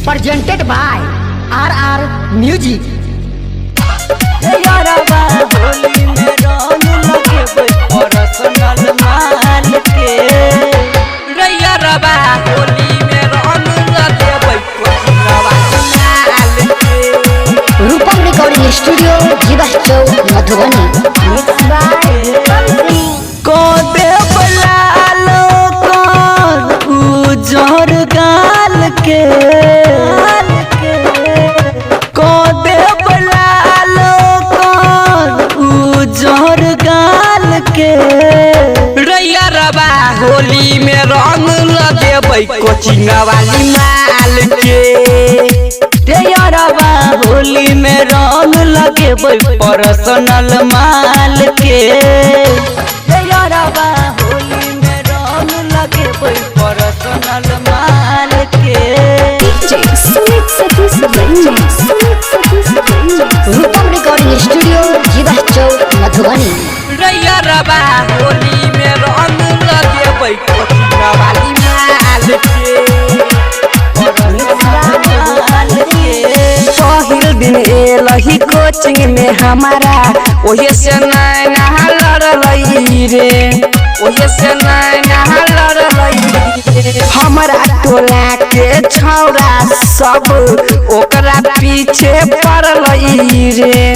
presented by RR Music। Holi में रंग लगे पर्सनल माल के रैया रबा होली में रंग लगे माल के रूपम रिकॉर्डिंग स्टूडियो जीवा चौक मधुबनी। को दे बलालो उजर गाल के को दे बलालो उजर गाल के रैया रबा होली में रंग लगे कोचिंग वाली माल के रैया रबा होली में रंग लगे पर्सनल माल के रैया रबा होली में रंग लगे पर्सनल माल के रूपम रिकॉर्डिंग स्टूडियो जीवा चौक मधुबनी। रैया रबा होली में रंग लगे कोचिंग वाली माल के पहिल दिन एलही कोचिंग में हमारा ओहे से नैना लड़लई रे ओहे से नैना लड़लई हमारा टोला के छौरा सब ओकरा पीछे पड़लई रे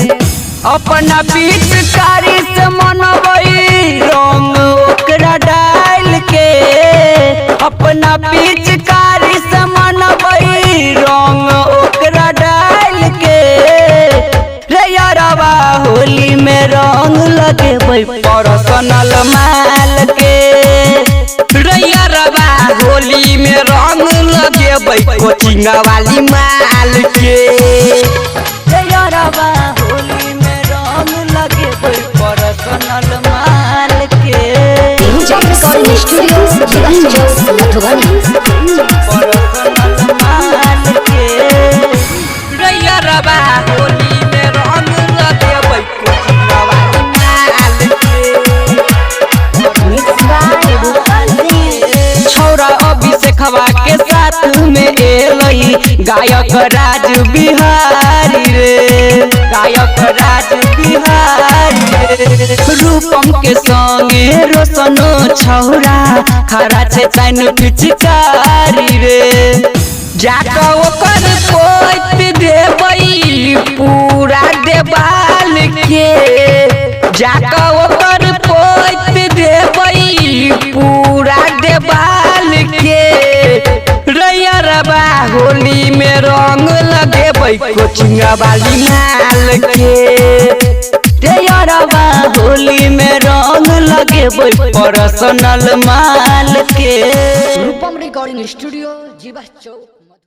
अपना पिचकारी से मनबई रंग ओकरा डाल के अपना पिचकारी से मनबई रंग ओकरा डाल के रैया रबा होली में रंग लगे पर्सनल माल के रैया रबा होली में रंग लगे कोचिंग वाली माल के रैया रबा होली में रंग लगे पर्सनल माल के रूपम रिकॉर्डिंग स्टूडियो जीवा चौक मधुबनी। पर्सनल माल के रैया रबा होली में रंग लगे कोचिंग वाली माल के छौरा अभिषेकवा के साथ में एलई गायक राज बिहारी रे गायक राज बिहारी रे रूपम के संगे रोशनो छौरा खरा छे तैन पिचकारी रे जाका ओकर पोत देबई पूरा देवाल के जाका ओकर पोत देबई पूरा देवाल के रैया रबा होली में रंग लगे कोचिंग वाली माल के रैया रबा होली में रंग लगे पर्सनल माल के रूपम रिकॉर्डिंग स्टूडियो जीवा चौक।